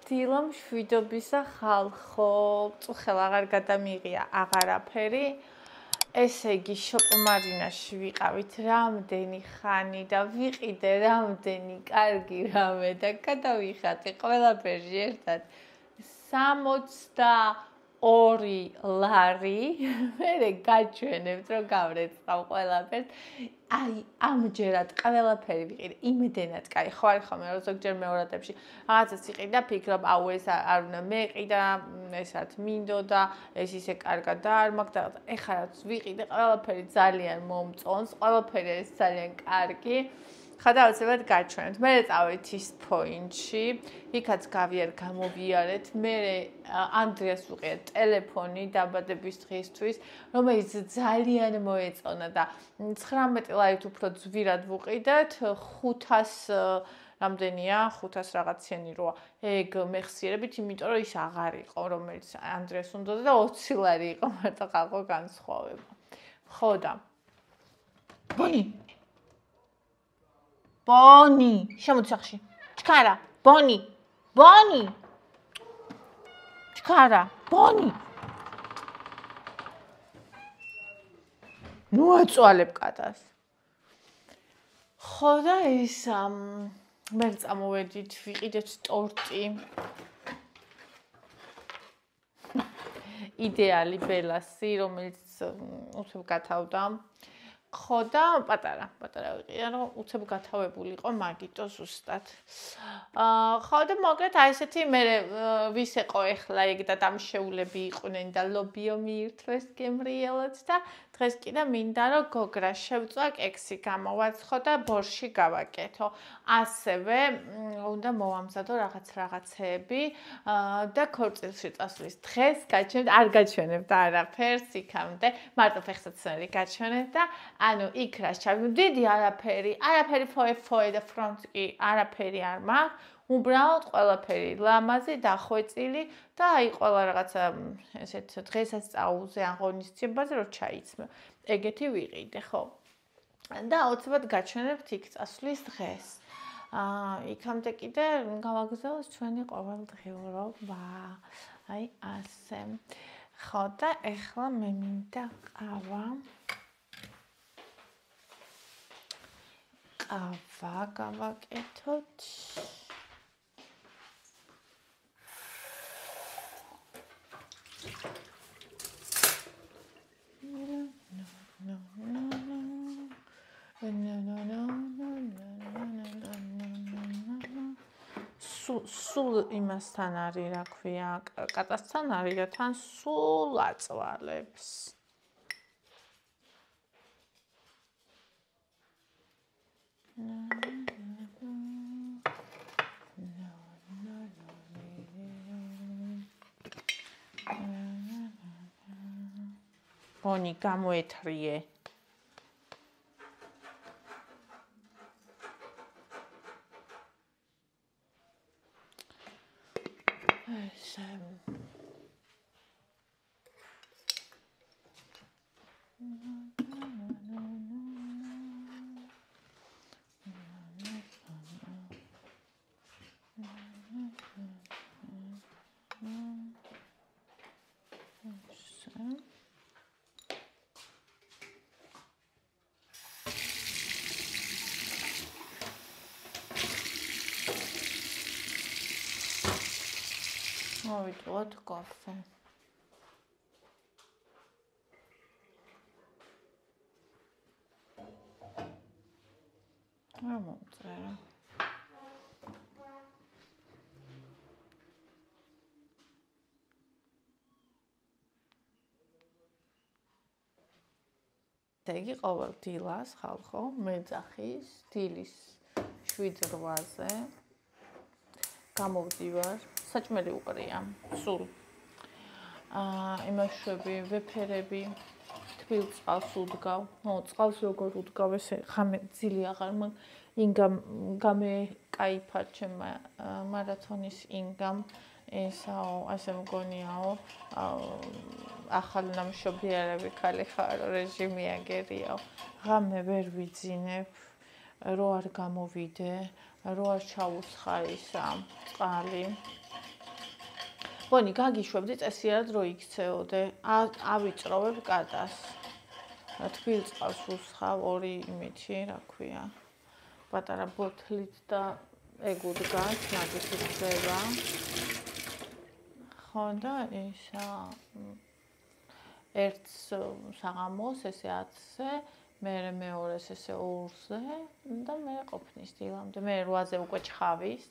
დილა მშვიდობისა ხალხო, წუხელ აღარ გადამიღია აღარაფერი. ესე იგი შოპმარინაში ვიყავით რამდენი ხანი და ვიყიდე რამდენი კარგი რამე და გადავიხატე ყველაფერში ერთად 62 ლარი. მე გაჩვენებთ რომ გავრეცხავ ყველაფერს. აი ამჯერად ყველაფერი ვიყიდე იმდენად კაი ხო არის ხოლმე რომ ზოგჯერ მეორადებში რაღაცას იყიდე და ფიქრობ აუ ეს არ უნდა მეყიდა ეს რაც მინდოდა ეს ისე კარგად არ მაგდა ეხლა რაც ვიყიდე ყველაფერი ძალიან მომწონს ყველაფერი ეს ძალიან კარგი ხადა აუცილებლად გაჩვენებთ მე წავით ის პოინტში იქაც გამოვიარეთ მე ანდრიას ვუყია ტელეფონი დაბადების დღისთვის რომელიც ძალიან მოეწონა და 19 ლარით უფრო ძვირად ვუყიდეთ 500 რამდენია 500 რაღაციანი როა ეგ მეხსიერებით იმიტომ რომ ის აღარ იყო რომელიც ანდრიას უნდოდა და 20 ლარი იყო მარტო ყალყო განსხვავება ხო და ბონი შემოდი სახში ჩქარა ბონი ჩქარა ბონი ნუ აწვალებ კატას ხო და ეს მე წამოვედით ვიყიდეთ ტორტი იდეალი ბელასი რომელიც უცებ გათავდა ხო და პატარა ვიყიდა რომ უცებ გათავებული იყო მაგიტო ზუსტად ხო და მოკლედ აი ესეთი მე ვის ეყო ეხლა ეგ და დამშეულები იყვნენ და ლობიო მიირთვეს გემრიელად და დღეს კიდე მინდა რომ გოგრა შევწვა კექსი გამოვაცხო და ბორში გავაკეთო ასევე უნდა მოვამზადო რაღაცეები და ქორწილში წასვლის დღეს გაჩვენებთ არ გაჩვენებთ არაფერს იქამდე მარტო ფეხსაცმელი გაჩვენებთ და ანუ იქ რა ჩავი დიდი არაფერი ფოე და ფრონტი არაფერი არ მაქვს უბრალოდ ყველაფერი ლამაზი დახვეწილი და აი ყველა რაღაცა ესეთ დღესასწაულზე აღონისძიებაზე რომ ჩაიცმე ეგეთი ვიყიდე ხო და აუცილებლად გაჩვენებთ იქ წასვლის დღეს იქამდე კიდე გავაგზავნოთ ჩვენი ყოველდღიურობა აი ასე ხო და ეხლა მე მინდა ყავა გავაკეთოთ სულ იმასთან არის რა ქვია კატასთან არის და თან სულ აწვალებს ბონი გამოეთრიე მოვიტყოთ კაფე ამოწერა იგი ყოველ დილას ხალხო მეძახის დილის 7-8-ზე გამოვდივარ საჭმელი უყრია სულ იმაშვები ვეფერები თბილ წყალს უდგავ წყალს როგორ უდგავ ესე ხამე ძილი აღარ ინგამ გამეკაიფა ჩემმა მარათონის ინგამ ესაო ასე მგონიაო ახალი ნამშობიარები ხალი ხარო რეჟიმი აგერიაო ღამე ვერ ვიძინებ რო არ გამოვიდე რო არ ჩაუსხა ისა წყალი გონი გაგიშვებდი წესიერ დრო იქცეოდე. ავიწროვებ კატას. თბილ წყალს უსხავ ორი იმითი, რა ქვია. პატარა ბოთლით და ეგ უდგას, მაგით იქცევა. ხო და ისა ერთს საღამოს ესე 10-ზე, მე მეორეს ესე 2-ზე და მე ყოფნის დილამდე. მე 8-ზე უკვე ჩხავის.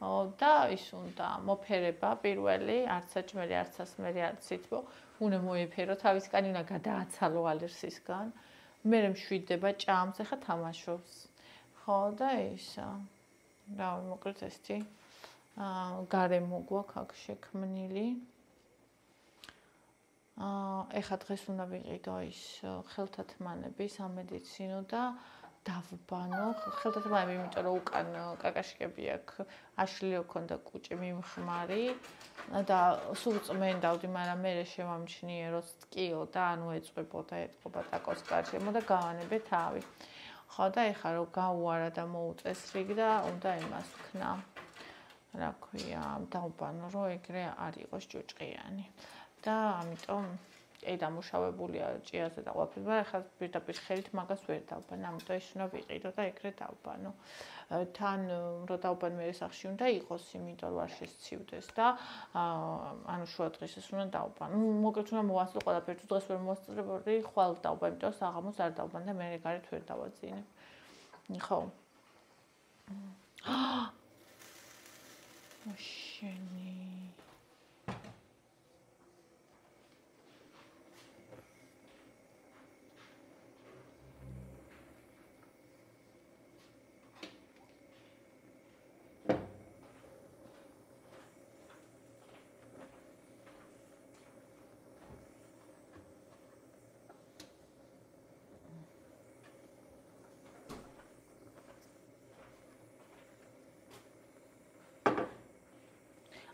და ის უნდა მოფერება პირველი, არც საჭმელი, არც სასმელი, არც სითბო, უნდა მოიფერო, თავისკანი უნდა გადააცალო ალერსისგან. მე მშვიდება ჭამს, ახლა თამაშობს. ხო და ისა. და მოკლედ ესეთი გარემო გვაქვს აქ შექმნილი. ეხლა დღეს უნდა ვიყიდო ის ხელთათმანები სამედიცინო და დავბანო ხელთათმანები, იმიტომ რომ უკან კაკაშკები აქვს, აშლილი ოქონდა კუჭი მიმხმარი და სულ წმენდავდი, მაგრამ მე შემამჩნიე რომ ტკიო და ანუ ეწვებოდა ეთყობა ტაკოს გარშემო და გავანებე თავი. ხო და ეხლა რომ გაუარა და მოუწეს რიგ და უნდა იმას ვქნა. რა ქვია, დავბანო რომ ეგრე არ იყოს ჭუჭყიანი. და ამიტომ ე დამუშავებულია ჭიაზე და ყოფილი, მაგრამ ახლა პირდაპირ ხელით მაგას ვერ დავბან, ამიტომ ის უნდა ვიყიდო და ეგრე დავბანო. თან რო დავბან მე სახში უნდა იყოს, იმიტომ რომ არ შესცივდეს და ანუ შუა დღეს ეს უნდა დავბან. მოკლედ უნდა მოვასწრო ყველაფერი, თუ დღეს ვერ მოვასწრებოდი, ხვალ დავბან, იმიტომ რომ საღამოს არ დავბან და მე გარეთ ვერ დავაძინებ. ხო. მაშენი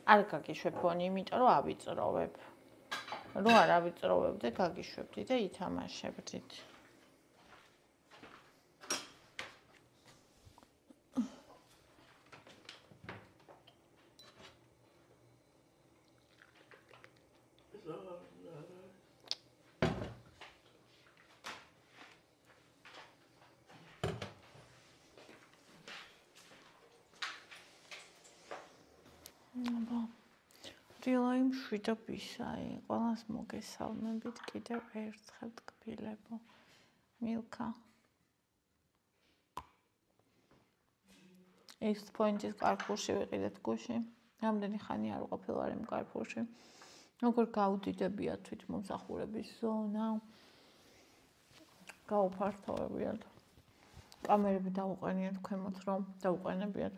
არ გაგიშვებონი, იმიტომ რომ ავიწროვებ. რო არ ავიწროვებდე, გაგიშვებდი და ითამაშებდით. დილაი მშვიდობისაი, ყველას მოგესალმებით კიდევ ერთხელ ტკბილებო. მილქა. ეს პოინტის კარფურში ვიყიდეთ გუში. რამდენი ხანი არ ვყოფილვარ იმ კარფურში. როგორ გავდიდებია თვითმომსახურების ზონა. გაუფართოვებიათ. კამერები დავუყენიათ ქვემოთ, რომ დავუყენებიათ.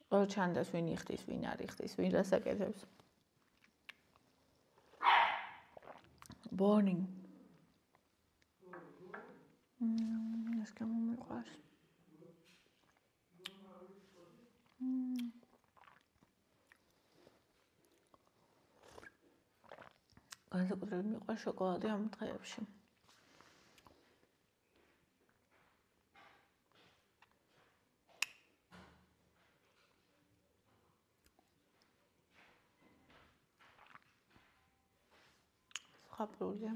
ჩანდეს ვინ იხდის, ვინ არ იხდის, ვინ რას აკეთებს. Morning. ეს გამომიყვანს. განსაკუთრებით მიყვარს შოკოლადი ამ დღეებში. ხაპრულია.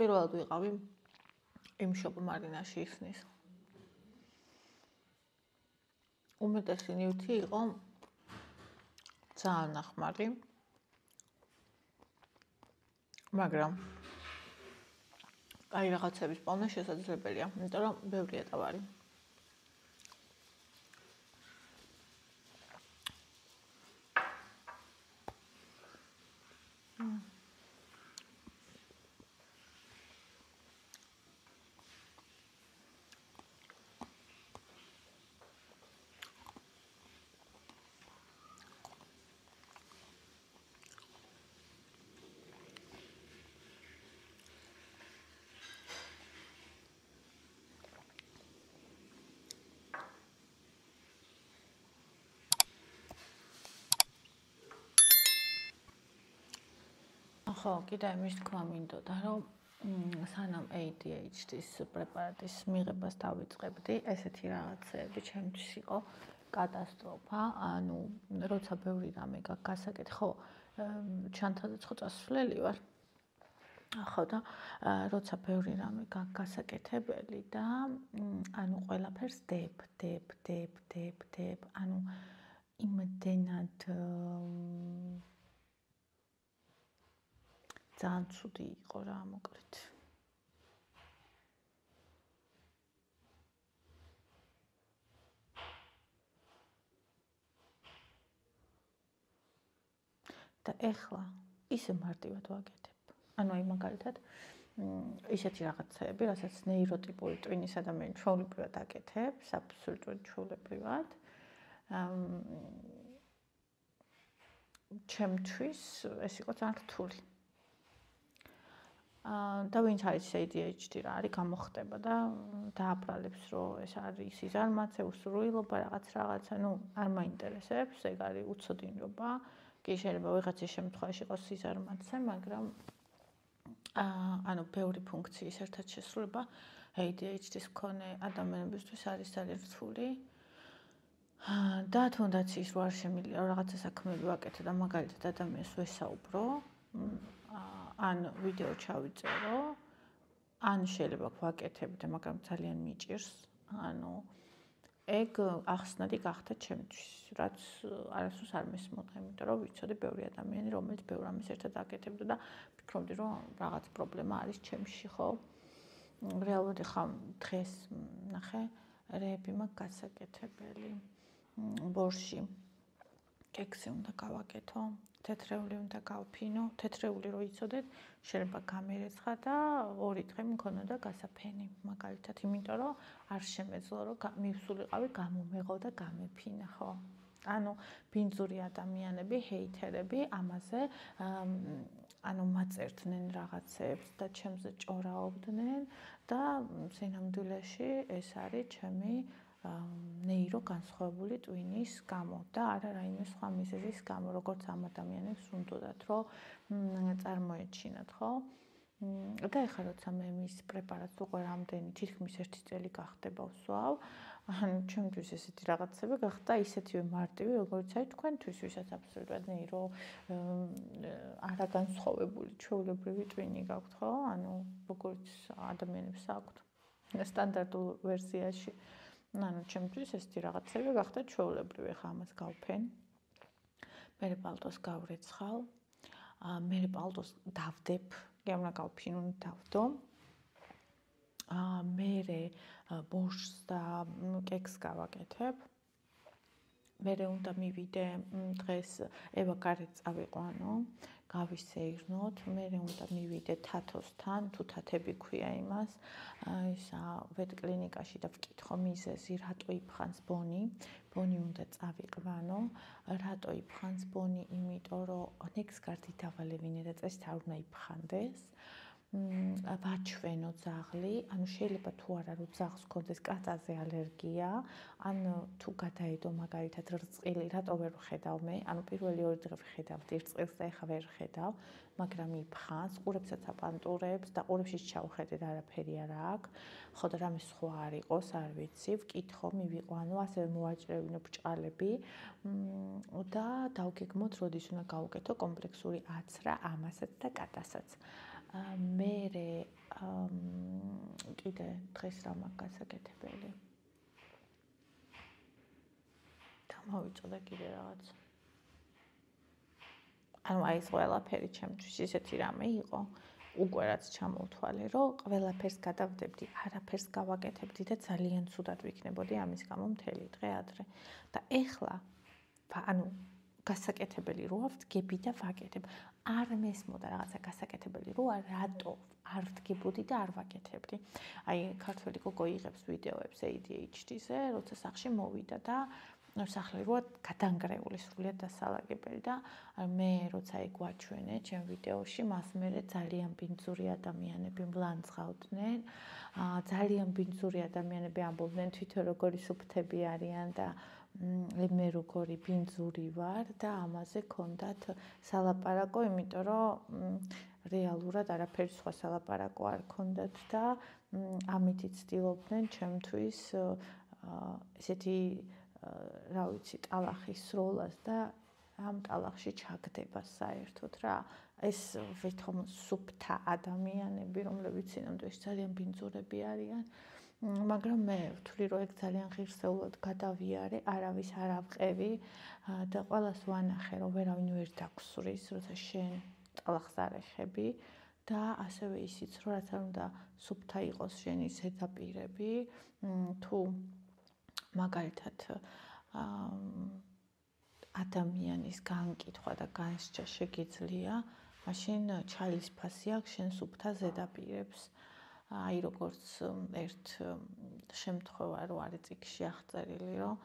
პირველად ვიყავი იმ შოპ მარინაში იხსნის. უმეტესი ნივთი იყო ძალიან ნახმარი. მაგრამ აი რაღაცების პოვნა შესაძლებელია, იმიტომ რომ ბევრია ტავარი. ხო, კიდე იმის თქვა მინდოდა, რომ სანამ ADHD-ის პრეპარატის მიღებას დავიწყებდი, ესეთი რაღაცები ჩემთვის იყო კატასტროფა, ანუ როცა ბევრი რამე გაქვს გასაკეთე, ხო, ჩანთაზე ხო წასვლელი ვარ. ხო და როცა ბევრი რამე გაქვს გასაკეთებელი და ანუ ყველაფერს დებ, ანუ იმდენად ძალიან ცუდი იყო რა მოკლედ. და ეხლა ისე მარტივად ვაკეთებ. ანუ აი მაგალითად ისეთი რაღაცები, რასაც ნეიროტიპული ტვინის ადამიანი ჩვეულებრივად აკეთებს, აბსოლუტურად ჩვეულებრივად. ჩემთვის ეს იყო ძალიან რთული. და ვინც არის ADHD რა არის გამოხდება და დააბრალებს რომ ეს არის სიზარმაცე, უსრულობა, რაღაცა, ნუ არ მაინტერესებს, ეგ არის უცოდინრობა. კი შეიძლება ვიღაცის შემთხვევაში იყოს სიზარმაცე, მაგრამ ანუ ბევრი ფუნქციის ერთად შესრულება ADHD-ის მქონე ადამიანებისთვის არის ძალიან რთული. და თუნდაც ის რო არ შემიძლია რაღაცა საქმეები ვაკეთო და მაგალითად ადამიანს ვესაუბრო, ან ვიდეო ჩავიწერო, ან შეიძლება ვაკეთებდე, მაგრამ ძალიან მიჭირს. ანუ ეგ ახსნადი გახდა ჩემთვის, რაც არასდროს არ მესმოდა, იმიტომ რომ ვიცოდი ბევრი ადამიანი, რომელიც ბევრ ამას ერთად აკეთებდა და ვფიქრობდი, რომ რაღაც პრობლემა არის ჩემში, ხო? რეალურად ხა დღეს ნახე, რეები მაქვს გასაკეთებელი. ბორში კექსი უნდა გავაკეთო, თეთრეული უნდა გავფინო, თეთრეული რო იცოდეთ, შეიძლება გამერეცხა და 2 დღე მქონოდა გასაფენი, მაგალითად, იმიტომ რომ არ შემეძლო რომ მივსულიყავი, გამომეღო და გამეფინა, ხო? ანუ ბინძური ადამიანები, ჰეითერები ამაზე ანუ მაწერდნენ რაღაცებს და ჩემზე ჭორაობდნენ და სინამდვილეში ეს არის ჩემი ნეირო განსხვავებული ტვინის გამო და არა რაიმე სხვა მიზეზის გამო, როგორც ამ ადამიანებს უნდათ, რომ წარმოეჩინათ, ხო? და ეხლა როცა მე მის პრეპარატს უკვე რამდენი თითქმის 1 წელი გახდება ვსვავ, ანუ ჩემთვის ესეთი რაღაცები გახდა ისეთივე მარტივი, როგორც აი თქვენთვის, ვისაც აბსოლუტურად ნეირო არაგანსხვავებული ჩვეულებრივი ტვინი გაქვთ, ხო? ანუ როგორც ადამიანებს აქვთ სტანდარტულ ვერსიაში. ანუ ჩემთვის ესეთი რაღაცები გახდა ჩვეულებრივი, ხა ამას გავფენ. მე პალტოს გავრეცხავ, მე პალტოს დავდებ, კი უნდა გავფინო, დავდო. მე ბორშს და კექს გავაკეთებ. მე უნდა მივიდე დღეს ევა გარეთ წავიყვანო, გავისეირნოთ, მე უნდა მივიდე თათოსთან, თუ თათები ქვია იმას, ისა ვეტკლინიკაში და ვკითხო მიზეზი, რატო იფხანს ბონი, ბონი უნდა წავიყვანო, რატო იფხანს ბონი, იმიტომ რომ ნექსგარდი დავალევინე და წესით არ უნდა იფხანდეს. ვაჩვენო ძაღლი, ანუ შეიძლება თუ არა რომ ძაღლს ქონდეს კატაზე ალერგია, ან თუ გადაედო მაგალითად რწყილი, რატო ვერ ვხედავ მე? ანუ პირველი 2 დღე ვხედავდი რწყილს და ეხა ვერ ვხედავ, მაგრამ იფხანს, ყურებსაც აპანტურებს და ყურებშიც ჩავხედე და არაფერი არ აქვს. ხო და რამე სხვა არ იყოს, არ ვიცი, ვკითხო, მივიყვანო, ასევე მოვაჭრევინო ბრჭყალები და დავგეგმოთ, როდის უნდა გავუკეთო კომპლექსური აცრა ამასაც და კატასაც. მე კიდე დღეს რა მაქვს გასაკეთებელი. და მოვიწოდე კიდე რაღაც. ანუ აი ეს ყველაფერი ჩემთვის ისეთი რამე იყო, უკვე რაც ჩამოვთვალე, რომ ყველაფერს გადავდებდი, არაფერს გავაკეთებდი და ძალიან ცუდად ვიქნებოდი ამის გამო მთელი დღე ადრე. და ეხლა ანუ გასაკეთებელი რო ავდგები და ვაკეთებ. არ მესმოდა რაღაცა გასაკეთებელი რო რატო არ ვდგებოდი და არ ვაკეთებდი. აი ქართველი გოგო იღებს ვიდეოებს ADHD-ზე, როცა სახში მოვიდა და სახელი როა გადანგრეული სრულიად დასალაგებელი და მე როცა ეგ ვაჩვენე ჩემ ვიდეოში, მას მერე ძალიან ბინძური ადამიანები მლანძღავდნენ. ძალიან ბინძური ადამიანები ამბობდნენ თვითონ როგორი სუფთები არიან და მე როგორი ბინძური ვარ და ამაზე ქონდათ სალაპარაკო, იმიტომ რომ რეალურად არაფერი სხვა სალაპარაკო არ ქონდათ და ამით ცდილობდნენ ჩემთვის ესეთი რა ვიცი, ტალახის სროლას და ამ ტალახში ჩაგდებას საერთოდ რა. ეს ვითომ სუფთა ადამიანები, რომლებიც სინამდვილეში ძალიან ბინძურები არიან, მაგრამ მე ვთვლი, რომ ეგ ძალიან ღირსეულად გადავიარე, არავის არ ავყევი და ყველას ვანახე, რომ ვერავინ ვერ დაგსვრის, როცა შენ ტალახს არ ეხები და ასევე ისიც, რომ რაც არ უნდა სუფთა იყოს შენი ზედაპირები, თუ მაგალითად ადამიანის განკითხვა და განსჯა შეგიძლია, მაშინ ჩალის ფასი აქვს შენ სუფთა ზედაპირებს. აი როგორც ერთ შემთხვევა რო არის წიგნში აღწერილი, რომ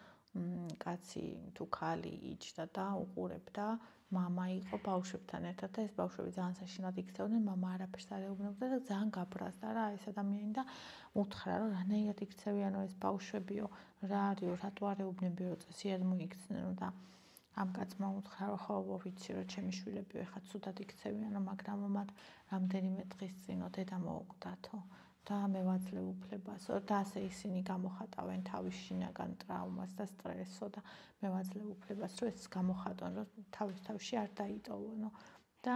კაცი თუ ქალი იჯდა და უყურებდა, მამა იყო ბავშვებთან ერთად და ეს ბავშვები ძალიან საშინლად იქცეოდნენ, მამა არაფერს არ ეუბნებოდა და ძალიან გაბრაზდა რა ეს ადამიანი და უთხრა რომ რანაირად იქცევიანო ეს ბავშვებიო, რა არისო, რატო არ ეუბნებიო, წესიერ მოიქცნენო და ამ კაცმა უთხრა რომ ხო ვიცი რომ ჩემი შვილებიო ეხლა ცუდად იქცევიანო, მაგრამ მათ რამდენიმე დღის წინო დედა მოუკვდათო და მე ვაძლევ უფლებასო და ასე ისინი გამოხატავენ თავის შინაგან ტრაუმას და სტრესო და მე ვაძლევ უფლებას რომ ეს გამოხატონ რომ თავის თავში არ დაიტოვონო და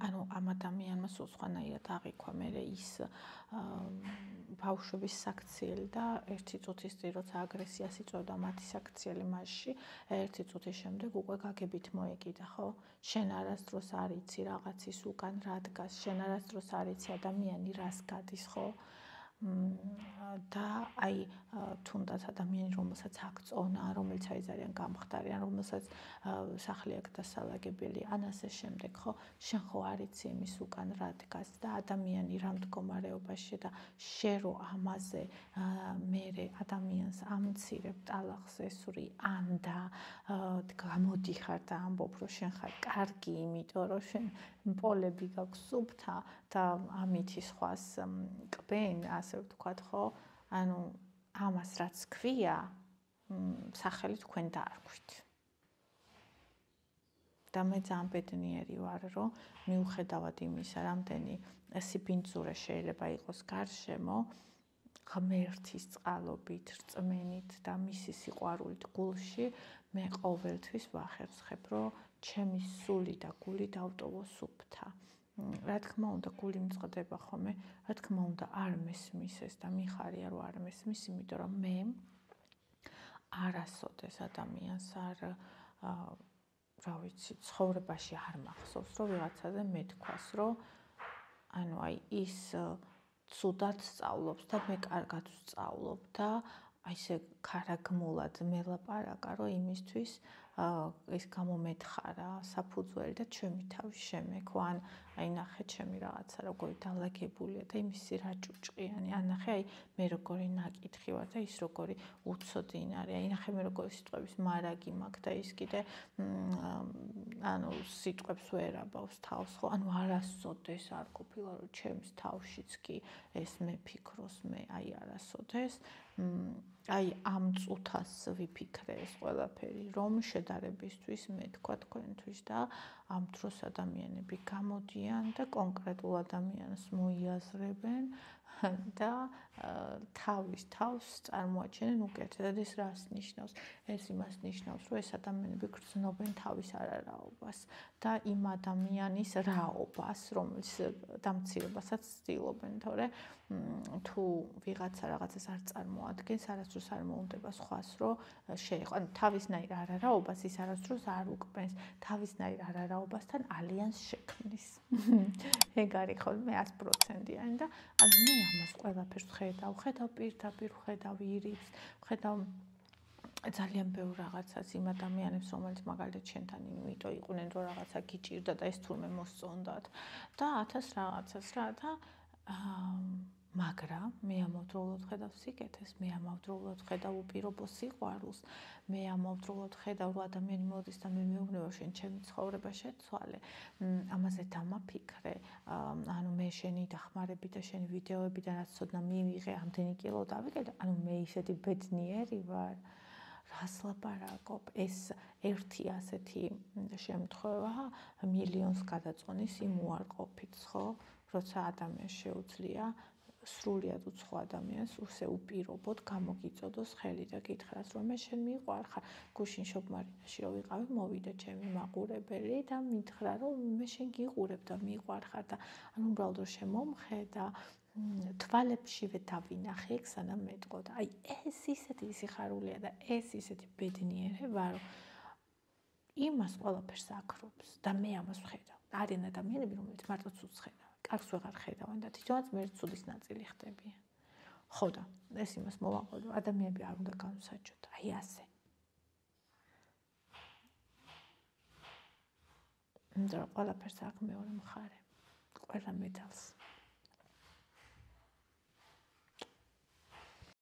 ანუ ამ ადამიანმა სულ სხვანაირად აღიქვა მე ის ბავშვების საქციელი და ერთი წუთის წინ როცა აგრესიას იწვევდა მათი საქციელი მასში, ერთი წუთის შემდეგ უკვე გაგებით მოეკიდა, ხო? შენ არასდროს არ იცი რაღაცის უკან რა დგას, შენ არასდროს არ იცი ადამიანი რას გადის, ხო? და აი თუნდაც ადამიანი რომელსაც აქ წონა, რომელიც აი ძალიან გამხდარი, ან რომელსაც სახლი აქ დასალაგებელი, ან ასე შემდეგ, ხო? შენ ხო არ იცი იმის უკან რა დგას და ადამიანი რა მდგომარეობაში და შენ რო ამაზე მერე ადამიანს ამცირებ ტალახს ესური ან და გამოდიხარ და ამბობ რომ შენ ხარ კარგი, იმიტომ რომ შენ მპოლები გაქვს სუფთა და ამითი სხვას კბენ, ასე ვთქვათ, ხო? ანუ ამას რაც ქვია, სახელი თქვენ დაარქვით. და მე ძალიან ბედნიერი ვარ, რომ მიუხედავად იმისა, რამდენი სიბინძურე შეიძლება იყოს გარშემო, ღმერთის წყალობით, რწმენით და მისი სიყვარულით გულში, მე ყოველთვის ვახერხებ, რომ ჩემი სული და გული დავტოვო სუფთა. რა თქმა უნდა, გული მწყდება ხოლმე, რა თქმა უნდა, არ მესმის ეს და მიხარია, რომ არ მესმის, იმიტომ რომ მე არასოდეს ადამიანს არ რა ვიცი, ცხოვრებაში არ მახსოვს, რომ ვიღაცაზე მეთქვას, რომ ანუ აი ის ცუდად სწავლობს და მე კარგად ვსწავლობ და აი ესე ქარაგმულად მელაპარაკა, რომ იმისთვის ეს გამომეთხარა საფუძველი და ჩემი თავი შემექვა, ან აი ნახე ჩემი რაღაცა როგორი დალაგებულია და იმისი რა ჭუჭყიანი, ან ნახე აი მე როგორი ნაკითხი ვარ და ის როგორი უცოდინარი, აი ნახე მე როგორი სიტყვების მარაგი მაქვს და ის კიდე ანუ სიტყვებს ვერ აბავს თავს, ხო? ანუ არასოდეს არ ყოფილა რომ ჩემს თავშიც კი ეს მეფიქროს მე აი არასოდეს აი ამ წუთას ვიფიქრე ეს ყველაფერი, რომ შედარებისთვის მეთქვა თქვენთვის და ამ დროს ადამიანები გამოდიან და კონკრეტულ ადამიანს მოიაზრებენ და თავის თავს წარმოაჩენენ უკეთად. ეს რას ნიშნავს? ეს იმას ნიშნავს, რომ ეს ადამიანები გრძნობენ თავის არარაობას და იმ ადამიანის რაობას, რომელიც დამცირებასაც ცდილობენ, თორე თუ ვიღაცა რაღაცას არ წარმოადგენს, არასდროს არ მოუნდება სხვას, რომ შეეყო. ანუ თავისნაირ არარაობას ის არასდროს არ უკბენს, თავისნაირ არარაობასთან ალიანს შექმნის. ეგ არის ხოლმე 100%-იანი და ანუ მე ამას ყველაფერს ხედავ პირდაპირ, ხედავ ირიბს, ხედავ ძალიან ბევრ რაღაცას იმ ადამიანებს, რომელიც მაგალითად შენთან იმიტომ იყვნენ, რომ რაღაცა გიჭირდა და ეს თურმე მოსწონდათ და 1000 რაღაცას რა და მაგრამ მე ამავდროულად ხედავ სიკეთეს, მე ამავდროულად ხედავ უპირობო სიყვარულს, მე ამავდროულად ხედავ, რომ ადამიანი მოდის და მე მეუბნება შენ ჩემი ცხოვრება შეცვალე, ამაზე დამაფიქრე, ანუ მე შენი დახმარებით და შენი ვიდეოებიდან რაც ცოდნა მივიღე, ამდენი კილო დავიკიდე, ანუ მე ისეთი ბედნიერი ვარ. რას ლაპარაკობ? ეს ერთი ასეთი შემთხვევა მილიონს გადაწყვეტს იმ უარყოფით, ხო? როცა ადამიანს შეუძლია სრულიად უცხო ადამიანს უსე უპირობოდ გამოგიწოდოს ხელი და გითხრას, რომ მე შენ მიყვარხარ, გუშინ შობმარინაში რომ ვიყავი, მოვიდა ჩემი მაყურებელი და მითხრა, რომ მე შენ გიყურებ და მიყვარხარ და ანუ უბრალოდ რომ შემომხედა, თვალებშივე დავინახე ეგ სანამ მეტყოდა. აი ეს ისეთი სიხარულია და ეს ისეთი ბედნიერება, რომ იმას ყველაფერს აქრობს და მე ამას ვხედავ. არიან ადამიანები, რომელიც მარტო ცუდს ხედავენ, კარგს ვეღარ ხედავენ და თვითონაც მე ცუდის ნაწილი ხდებიან. ხო და ეს იმას მოვაყოლ, რომ ადამიანები არ უნდა განსაჯოთ. აი ასე. და ყველაფერს აქვს მეორე მხარე. ყველა მეტალს.